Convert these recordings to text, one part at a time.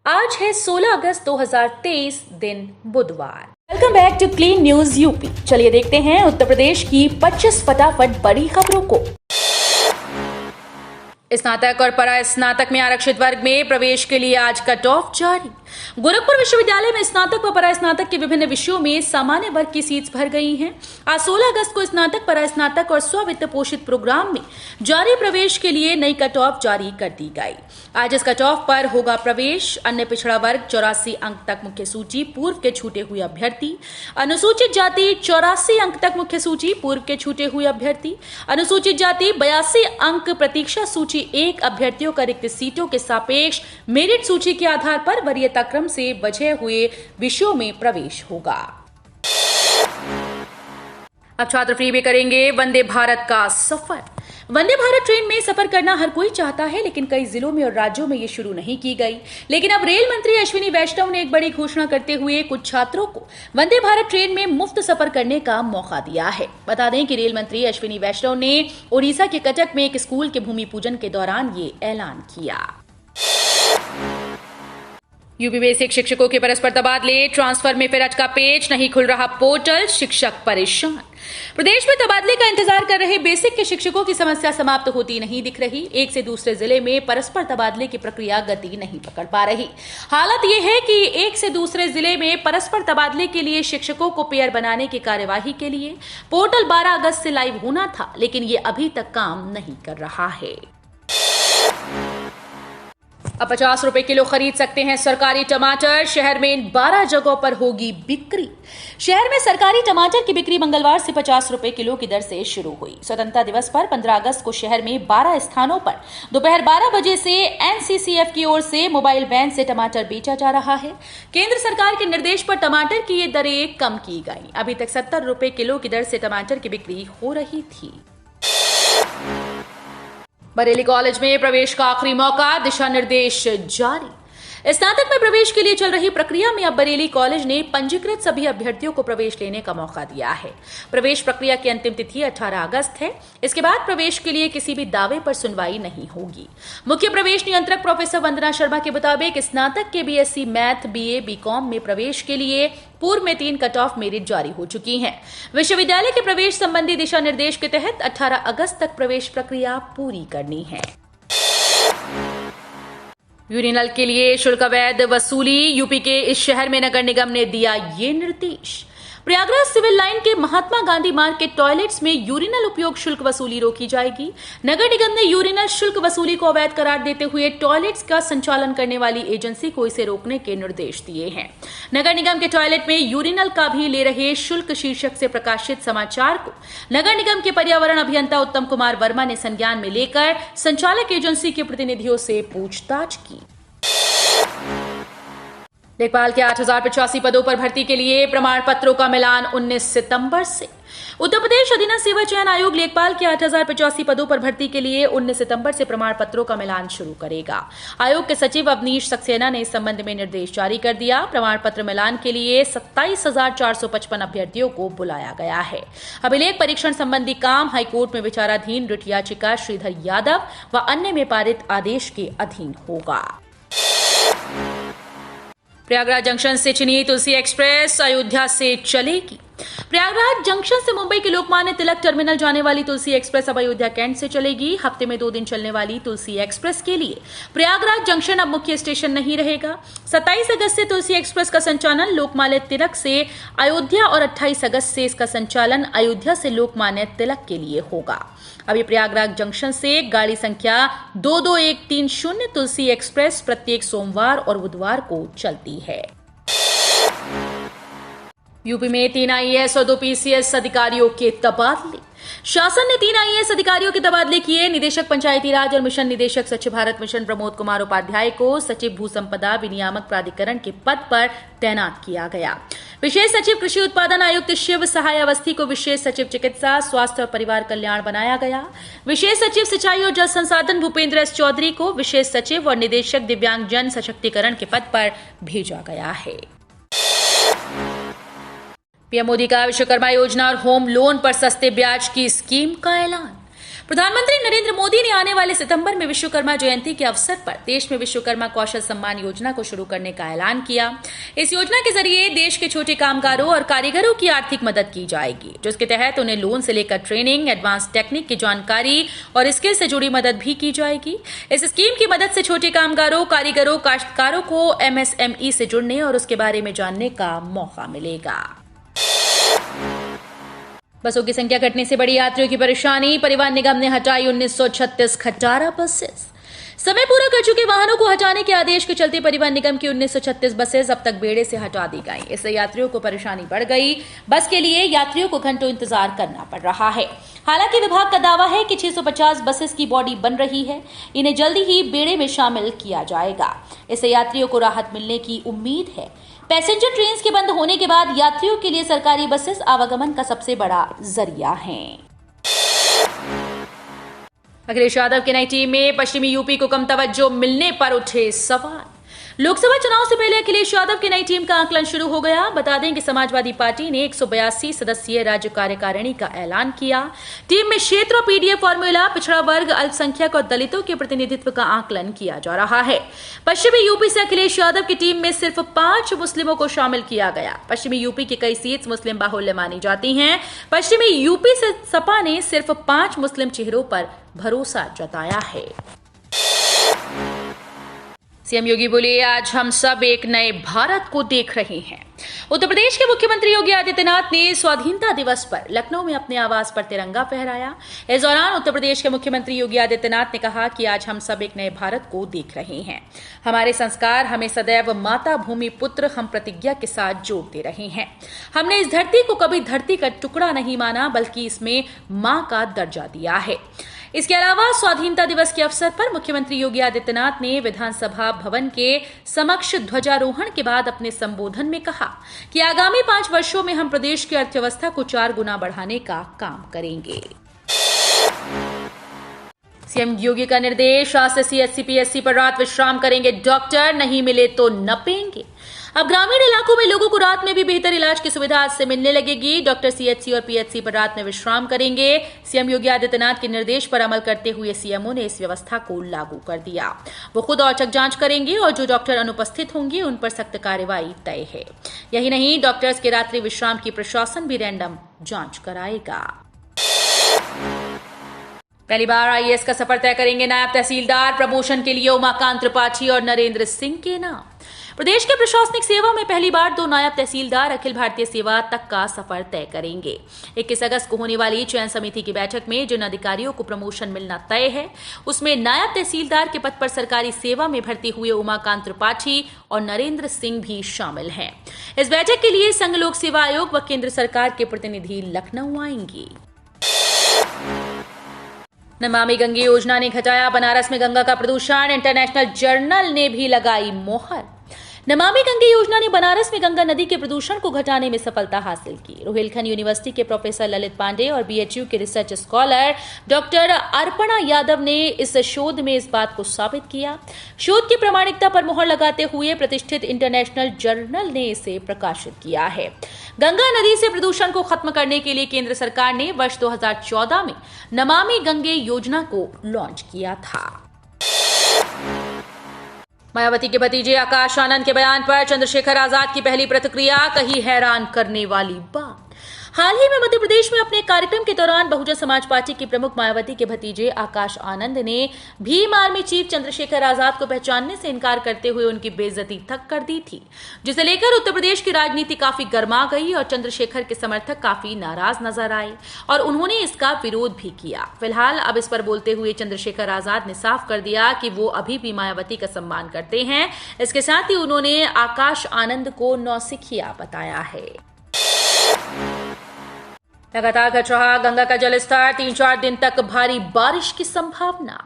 आज है 16 अगस्त 2023 दिन बुधवार। Welcome back to clean news UP. चलिए देखते हैं उत्तर प्रदेश की 25 फटाफट बड़ी खबरों को। स्नातक और परा स्नातक में आरक्षित वर्ग में प्रवेश के लिए आज कट ऑफ जारी। गोरखपुर विश्वविद्यालय में स्नातक व परा स्नातक के विभिन्न विषयों में सामान्य वर्ग की सीट्स भर गई हैं। आज 16 अगस्त को स्नातक, परा स्नातक और स्व-वित्त पोषित प्रोग्राम में जारी प्रवेश के लिए नई कट ऑफ जारी कर दी गई। आज इस कट ऑफ पर होगा प्रवेश। अन्य पिछड़ा वर्ग 84 अंक तक मुख्य सूची, पूर्व के छूटे हुए अभ्यर्थी। अनुसूचित जाति 84 अंक तक मुख्य सूची, पूर्व के छूटे हुए अभ्यर्थी। अनुसूचित जाति 82 अंक प्रतीक्षा सूची 1 अभ्यर्थियों का रिक्त सीटों के सापेक्ष मेरिट सूची के आधार पर वरीयता क्रम से बचे हुए विषयों में प्रवेश होगा। अब छात्र फ्री में करेंगे वंदे भारत का सफर। वंदे भारत ट्रेन में सफर करना हर कोई चाहता है, लेकिन कई जिलों में और राज्यों में ये शुरू नहीं की गई। लेकिन अब रेल मंत्री अश्विनी वैष्णव ने एक बड़ी घोषणा करते हुए कुछ छात्रों को वंदे भारत ट्रेन में मुफ्त सफर करने का मौका दिया है। बता दें कि रेल मंत्री अश्विनी वैष्णव ने ओडिशा के कटक में एक स्कूल के भूमि पूजन के दौरान ये ऐलान किया। यूपी बेसिक शिक्षकों के परस्पर तबादले, ट्रांसफर में फिर अटका पेच, नहीं खुल रहा पोर्टल, शिक्षक परेशान। प्रदेश में तबादले का इंतजार कर रहे बेसिक के शिक्षकों की समस्या समाप्त होती नहीं दिख रही। एक से दूसरे जिले में परस्पर तबादले की प्रक्रिया गति नहीं पकड़ पा रही। हालत यह है कि एक से दूसरे जिले में परस्पर तबादले के लिए शिक्षकों को पेयर बनाने की कार्यवाही के लिए पोर्टल 12 अगस्त से लाइव होना था, लेकिन ये अभी तक काम नहीं कर रहा है। अब 50 रुपए किलो खरीद सकते हैं सरकारी टमाटर। शहर में इन 12 जगहों पर होगी बिक्री। शहर में सरकारी टमाटर की बिक्री मंगलवार से 50 रुपए किलो की दर से शुरू हुई। स्वतंत्रता दिवस पर 15 अगस्त को शहर में 12 स्थानों पर दोपहर 12 बजे से एनसीसीएफ की ओर से मोबाइल वैन से टमाटर बेचा जा रहा है। केंद्र सरकार के निर्देश पर टमाटर की ये दरें कम की गई। अभी तक 70 रुपए किलो की दर से टमाटर की बिक्री हो रही थी। बरेली कॉलेज में प्रवेश का आखिरी मौका, दिशा निर्देश जारी। स्नातक में प्रवेश के लिए चल रही प्रक्रिया में अब बरेली कॉलेज ने पंजीकृत सभी अभ्यर्थियों को प्रवेश लेने का मौका दिया है। प्रवेश प्रक्रिया की अंतिम तिथि 18 अगस्त है। इसके बाद प्रवेश के लिए किसी भी दावे पर सुनवाई नहीं होगी। मुख्य प्रवेश नियंत्रक प्रोफेसर वंदना शर्मा के मुताबिक स्नातक के बीएससी मैथ, बीए, बीकॉम में प्रवेश के लिए पूर्व में 3 कट ऑफ मेरिट जारी हो चुकी हैं। विश्वविद्यालय के प्रवेश संबंधी दिशा निर्देश के तहत 18 अगस्त तक प्रवेश प्रक्रिया पूरी करनी है। यूरिनल के लिए शुल्क अवैध वसूली, यूपी के इस शहर में नगर निगम ने दिया ये निर्देश। प्रयागराज सिविल लाइन के महात्मा गांधी मार्ग के टॉयलेट्स में यूरिनल उपयोग शुल्क वसूली रोकी जाएगी। नगर निगम ने यूरिनल शुल्क वसूली को अवैध करार देते हुए टॉयलेट्स का संचालन करने वाली एजेंसी को इसे रोकने के निर्देश दिए हैं। नगर निगम के टॉयलेट में यूरिनल का भी ले रहे शुल्क शीर्षक से प्रकाशित समाचार को नगर निगम के पर्यावरण अभियंता उत्तम कुमार वर्मा ने संज्ञान में लेकर संचालक एजेंसी के प्रतिनिधियों से पूछताछ की। लेखपाल के 8085 पदों पर भर्ती के लिए प्रमाण पत्रों का मिलान 19 सितंबर से। उत्तर प्रदेश अधीनस्थ सेवा चयन आयोग लेखपाल के 8085 पदों पर भर्ती के लिए 19 सितंबर से प्रमाण पत्रों का मिलान शुरू करेगा। आयोग के सचिव अवनीश सक्सेना ने इस संबंध में निर्देश जारी कर दिया। प्रमाण पत्र मिलान के लिए 27,455 अभ्यर्थियों को बुलाया गया है। अभिलेख परीक्षण संबंधी काम हाईकोर्ट में विचाराधीन रिट याचिका श्रीधर यादव व अन्य में पारित आदेश के अधीन होगा। प्रयागराज जंक्शन से चुनी तुलसी एक्सप्रेस अयोध्या से चलेगी। प्रयागराज जंक्शन से मुंबई के लोकमान्य तिलक टर्मिनल जाने वाली तुलसी एक्सप्रेस अब अयोध्या कैंट से चलेगी। हफ्ते में 2 दिन चलने वाली तुलसी एक्सप्रेस के लिए प्रयागराज जंक्शन अब मुख्य स्टेशन नहीं रहेगा। 27 अगस्त से तुलसी एक्सप्रेस का संचालन लोकमान्य तिलक से अयोध्या और 28 अगस्त से इसका संचालन अयोध्या से लोकमान्य तिलक के लिए होगा। अभी प्रयागराज जंक्शन से गाड़ी संख्या 22130 तुलसी एक्सप्रेस प्रत्येक सोमवार और बुधवार को चलती है। यूपी में 3 आईएएस और 2 पीसीएस अधिकारियों के तबादले। शासन ने 3 आईएएस अधिकारियों के तबादले किए। निदेशक पंचायती राज और मिशन निदेशक स्वच्छ भारत मिशन प्रमोद कुमार उपाध्याय को सचिव भू संपदा विनियामक प्राधिकरण के पद पर तैनात किया गया। विशेष सचिव कृषि उत्पादन आयुक्त शिव सहाय अवस्थी को विशेष सचिव चिकित्सा, स्वास्थ्य और परिवार कल्याण बनाया गया। विशेष सचिव सिंचाई और जल संसाधन भूपेंद्र एस चौधरी को विशेष सचिव और निदेशक दिव्यांग जन सशक्तिकरण के पद पर भेजा गया है। पीएम मोदी का विश्वकर्मा योजना और होम लोन पर सस्ते ब्याज की स्कीम का ऐलान। प्रधानमंत्री नरेंद्र मोदी ने आने वाले सितंबर में विश्वकर्मा जयंती के अवसर पर देश में विश्वकर्मा कौशल सम्मान योजना को शुरू करने का ऐलान किया। इस योजना के जरिए देश के छोटे कामगारों और कारीगरों की आर्थिक मदद की जाएगी, जिसके तहत उन्हें लोन से लेकर ट्रेनिंग, एडवांस टेक्निक की जानकारी और स्किल से जुड़ी मदद भी की जाएगी। इस स्कीम की मदद से छोटे कामगारों, कारीगरों, काश्तकारों को MSME से जुड़ने और उसके बारे में जानने का मौका मिलेगा। बसों की संख्या घटने से बड़ी यात्रियों की परेशानी, परिवहन निगम ने हटाई 1936 खटारा बसेस। समय पूरा कर चुके वाहनों को हटाने के आदेश के चलते परिवहन निगम की 1936 बसेस अब तक बेड़े से हटा दी गई। इससे यात्रियों को परेशानी बढ़ गई। बस के लिए यात्रियों को घंटों इंतजार करना पड़ रहा है। हालांकि विभाग का दावा है कि 650 बसेस की बॉडी बन रही है, इन्हें जल्दी ही बेड़े में शामिल किया जाएगा। इससे यात्रियों को राहत मिलने की उम्मीद है। पैसेंजर ट्रेन के बंद होने के बाद यात्रियों के लिए सरकारी बसेस आवागमन का सबसे बड़ा जरिया हैं। अखिलेश यादव की नई टीम में पश्चिमी यूपी को कम तवज्जो मिलने पर उठे सवाल। लोकसभा चुनाव से पहले अखिलेश यादव की नई टीम का आकलन शुरू हो गया। बता दें कि समाजवादी पार्टी ने 182 सदस्यीय राज्य कार्यकारिणी का ऐलान किया। टीम में क्षेत्र और PDF फॉर्मूला, पिछड़ा वर्ग, अल्पसंख्यक और दलितों के प्रतिनिधित्व का आकलन किया जा रहा है। पश्चिमी यूपी से अखिलेश यादव की टीम में सिर्फ 5 मुस्लिमों को शामिल किया गया। पश्चिमी यूपी की कई सीट्स मुस्लिम बाहुल्य मानी जाती हैं। पश्चिमी यूपी से सपा ने सिर्फ 5 मुस्लिम चेहरों पर भरोसा जताया है। सीएम योगी बोले, आज हम सब एक नए भारत को देख रहे हैं। उत्तर प्रदेश के मुख्यमंत्री योगी आदित्यनाथ ने स्वाधीनता दिवस पर लखनऊ में अपने आवास पर तिरंगा फहराया। इस दौरान उत्तर प्रदेश के मुख्यमंत्री योगी आदित्यनाथ ने कहा कि आज हम सब एक नए भारत को देख रहे हैं। हमारे संस्कार हमें सदैव माता भूमि पुत्र हम प्रतिज्ञा के साथ जोड़ते रहे हैं। हमने इस धरती को कभी धरती का टुकड़ा नहीं माना, बल्कि इसमें मां का दर्जा दिया है। इसके अलावा स्वाधीनता दिवस के अवसर पर मुख्यमंत्री योगी आदित्यनाथ ने विधानसभा भवन के समक्ष ध्वजारोहण के बाद अपने संबोधन में कहा कि आगामी 5 वर्षों में हम प्रदेश की अर्थव्यवस्था को 4 गुना बढ़ाने का काम करेंगे। सीएम योगी का निर्देश, आज से CHC PHC पर रात विश्राम करेंगे डॉक्टर, नहीं मिले तो नपेंगे। अब ग्रामीण इलाकों में लोगों को रात में भी बेहतर इलाज की सुविधा आज से मिलने लगेगी। डॉक्टर CHC और PHC पर रात में विश्राम करेंगे। सीएम योगी आदित्यनाथ के निर्देश पर अमल करते हुए सीएमओ ने इस व्यवस्था को लागू कर दिया। वो खुद औचक जांच करेंगे और जो डॉक्टर अनुपस्थित होंगे उन पर सख्त कार्रवाई तय है। यही नहीं, डॉक्टर्स के रात्रि विश्राम की प्रशासन भी रैंडम जांच कराएगा। पहली बार IAS का सफर तय करेंगे नायब तहसीलदार। प्रमोशन के लिए उमाकांत त्रिपाठी और नरेंद्र सिंह के नाम। प्रदेश के प्रशासनिक सेवा में पहली बार 2 नायब तहसीलदार अखिल भारतीय सेवा तक का सफर तय करेंगे। 21 अगस्त को होने वाली चयन समिति की बैठक में जिन अधिकारियों को प्रमोशन मिलना तय है, उसमें नायब तहसीलदार के पद पर सरकारी सेवा में भर्ती हुए उमाकांत त्रिपाठी और नरेंद्र सिंह भी शामिल हैं। इस बैठक के लिए संघ लोक सेवा आयोग व केंद्र सरकार के प्रतिनिधि लखनऊ आएंगे। नमामि गंगे योजना ने घटाया बनारस में गंगा का प्रदूषण। इंटरनेशनल जर्नल ने भी लगाई मोहर। नमामि गंगे योजना ने बनारस में गंगा नदी के प्रदूषण को घटाने में सफलता हासिल की। रोहिलखंड यूनिवर्सिटी के प्रोफेसर ललित पांडे और BHU के research scholar doctor Arpana Yadav ने इस शोध में इस बात को साबित किया। शोध की प्रामाणिकता पर मोहर लगाते हुए प्रतिष्ठित इंटरनेशनल जर्नल ने इसे प्रकाशित किया है। गंगा नदी से प्रदूषण को खत्म करने के लिए केंद्र सरकार ने वर्ष 2014 में नमामि गंगे योजना को लॉन्च किया था। मायावती के भतीजे आकाश आनंद के बयान पर चंद्रशेखर आजाद की पहली प्रतिक्रिया, कही हैरान करने वाली बात। हाल ही में मध्य प्रदेश में अपने कार्यक्रम के दौरान बहुजन समाज पार्टी के प्रमुख मायावती के भतीजे आकाश आनंद ने भीम आर्मी चीफ चंद्रशेखर आजाद को पहचानने से इनकार करते हुए उनकी बेइज्जती तक कर दी थी, जिसे लेकर उत्तर प्रदेश की राजनीति काफी गर्मा गई और चंद्रशेखर के समर्थक काफी नाराज नजर आए और उन्होंने इसका विरोध भी किया। फिलहाल अब इस पर बोलते हुए चंद्रशेखर आजाद ने साफ कर दिया कि वो अभी भी मायावती का सम्मान करते हैं। इसके साथ ही उन्होंने आकाश आनंद को नौसिखिया बताया है। लगातार घट रहा गंगा का जलस्तर, 3-4 दिन तक भारी बारिश की संभावना।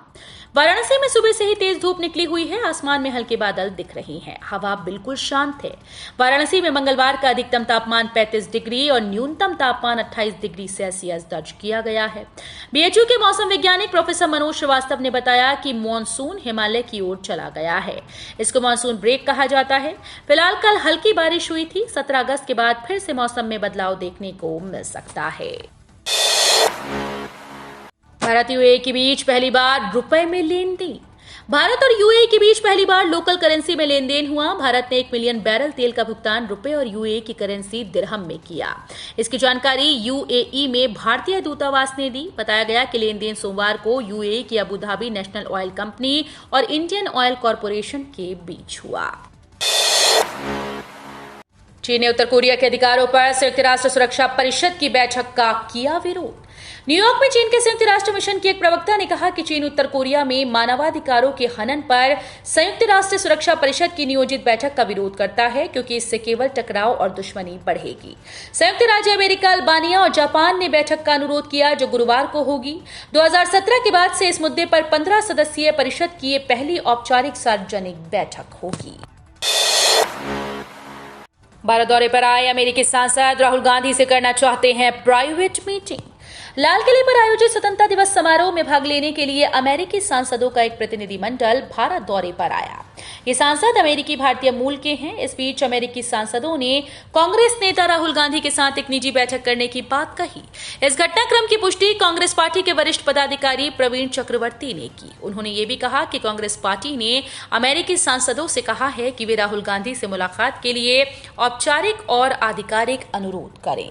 वाराणसी में सुबह से ही तेज धूप निकली हुई है। आसमान में हल्के बादल दिख रही हैं। हवा बिल्कुल शांत है। वाराणसी में मंगलवार का अधिकतम तापमान 35 डिग्री और न्यूनतम तापमान 28 डिग्री सेल्सियस दर्ज किया गया है। BHU के मौसम वैज्ञानिक प्रोफेसर मनोज श्रीवास्तव ने बताया कि मॉनसून हिमालय की ओर चला गया है। इसको मॉनसून ब्रेक कहा जाता है। फिलहाल कल हल्की बारिश हुई थी। 17 अगस्त के बाद फिर से मौसम में बदलाव देखने को मिल सकता है। भारत यूएई के बीच पहली बार रुपए में लेन देन। भारत और यूएई के बीच पहली बार लोकल करेंसी में लेन देन हुआ। भारत ने 1 मिलियन बैरल तेल का भुगतान रुपए और यूएई की करेंसी दिरहम में किया। इसकी जानकारी यूएई में भारतीय दूतावास ने दी। बताया गया कि लेन देन सोमवार को यूएई की Abu Dhabi national oil company और इंडियन ऑयल कॉरपोरेशन के बीच हुआ। चीन ने उत्तर कोरिया के अधिकारों पर संयुक्त राष्ट्र सुरक्षा परिषद की बैठक का किया विरोध। न्यूयॉर्क में चीन के संयुक्त राष्ट्र मिशन के एक प्रवक्ता ने कहा कि चीन उत्तर कोरिया में मानवाधिकारों के हनन पर संयुक्त राष्ट्र सुरक्षा परिषद की नियोजित बैठक का विरोध करता है, क्योंकि इससे केवल टकराव और दुश्मनी बढ़ेगी। संयुक्त राज्य अमेरिका, अल्बानिया और जापान ने बैठक का अनुरोध किया, जो गुरुवार को होगी। 2017 के बाद से इस मुद्दे पर 15 सदस्यीय परिषद की यह पहली औपचारिक सार्वजनिक बैठक होगी। भारत दौरे पर आए अमेरिकी सांसद राहुल गांधी से करना चाहते हैं प्राइवेट मीटिंग। लाल किले पर आयोजित स्वतंत्रता दिवस समारोह में भाग लेने के लिए अमेरिकी सांसदों का एक प्रतिनिधिमंडल भारत दौरे पर आया। ये सांसद अमेरिकी भारतीय मूल के हैं। इस बीच अमेरिकी सांसदों ने कांग्रेस नेता राहुल गांधी के साथ एक निजी बैठक करने की बात कही। इस घटनाक्रम की पुष्टि कांग्रेस पार्टी के वरिष्ठ पदाधिकारी प्रवीण चक्रवर्ती ने की। उन्होंने ये भी कहा कि कांग्रेस पार्टी ने अमेरिकी सांसदों से कहा है कि वे राहुल गांधी से मुलाकात के लिए औपचारिक और आधिकारिक अनुरोध करें।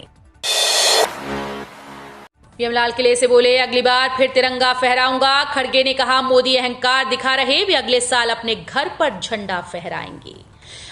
पीएम लाल किले से बोले, अगली बार फिर तिरंगा फहराऊंगा। खड़गे ने कहा, मोदी अहंकार दिखा रहे, वे अगले साल अपने घर पर झंडा फहराएंगे।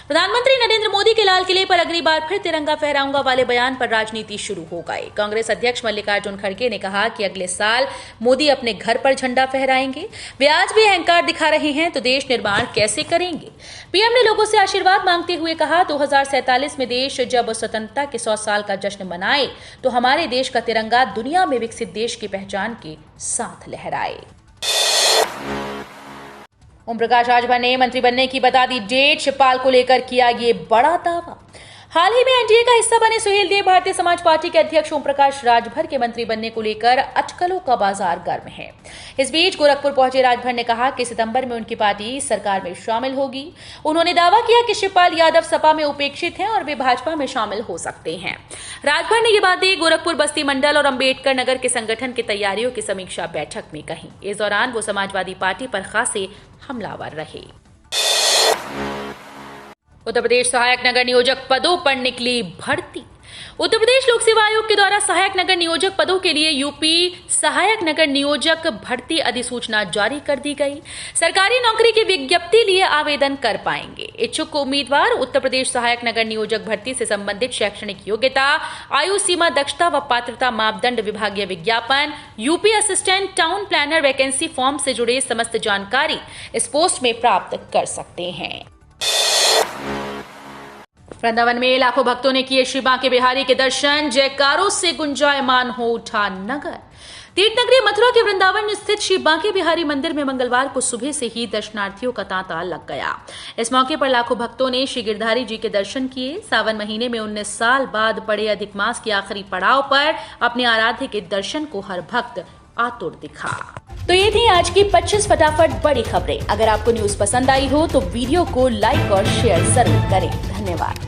प्रधानमंत्री नरेंद्र मोदी के लाल किले पर अगली बार फिर तिरंगा फहराऊंगा वाले बयान पर राजनीति शुरू हो गई। कांग्रेस अध्यक्ष मल्लिकार्जुन खड़गे ने कहा कि अगले साल मोदी अपने घर पर झंडा फहराएंगे। वे आज भी अहंकार दिखा रहे हैं, तो देश निर्माण कैसे करेंगे। पीएम ने लोगों से आशीर्वाद मांगते हुए कहा, 2047 में देश जब स्वतंत्रता के 100 साल का जश्न मनाए तो हमारे देश का तिरंगा दुनिया में विकसित देश की पहचान के साथ लहराए। ओम प्रकाश राजभर ने मंत्री बनने की बता दी डेट। शिवपाल को लेकर किया ये बड़ा दावा। हाल ही में एनडीए का हिस्सा बने सुहेल देव भारतीय समाज पार्टी के अध्यक्ष ओम प्रकाश राजभर के मंत्री बनने को लेकर अटकलों का बाजार गर्म है। इस बीच गोरखपुर पहुंचे राजभर ने कहा कि सितंबर में उनकी पार्टी सरकार में शामिल होगी। उन्होंने दावा किया कि शिवपाल यादव सपा में उपेक्षित हैं और वे भाजपा में शामिल हो सकते हैं। राजभर ने ये बातें गोरखपुर बस्ती मंडल और अंबेडकर नगर के संगठन की तैयारियों की समीक्षा बैठक में कही। इस दौरान वो समाजवादी पार्टी पर खासे हमलावर रहे। उत्तर प्रदेश सहायक नगर नियोजक पदों पर निकली भर्ती। उत्तर प्रदेश लोक सेवा आयोग के द्वारा सहायक नगर नियोजक पदों के लिए यूपी सहायक नगर नियोजक भर्ती अधिसूचना जारी कर दी गई। सरकारी नौकरी की विज्ञप्ति लिए आवेदन कर पाएंगे। इच्छुक उम्मीदवार उत्तर प्रदेश सहायक नगर नियोजक भर्ती से संबंधित शैक्षणिक योग्यता, आयु सीमा, दक्षता व पात्रता मापदंड, विभागीय विज्ञापन, UP assistant town planner vacancy form से जुड़े समस्त जानकारी इस पोस्ट में प्राप्त कर सकते हैं। वृंदावन में लाखों भक्तों ने किए श्री बांके बिहारी के दर्शन। जयकारों से गुंजायमान हो उठा नगर। तीर्थ नगरी मथुरा के वृंदावन स्थित श्री बांके बिहारी मंदिर में मंगलवार को सुबह से ही दर्शनार्थियों का तांता लग गया। इस मौके पर लाखों भक्तों ने श्री गिरधारी जी के दर्शन किए। सावन महीने में 19 साल बाद पड़े अधिक मास के आखिरी पड़ाव पर अपने आराध्य के दर्शन को हर भक्त आतुर दिखा। तो ये थी आज की 25 फटाफट बड़ी खबरें। अगर आपको न्यूज पसंद आई हो तो वीडियो को लाइक और शेयर जरूर करें। धन्यवाद।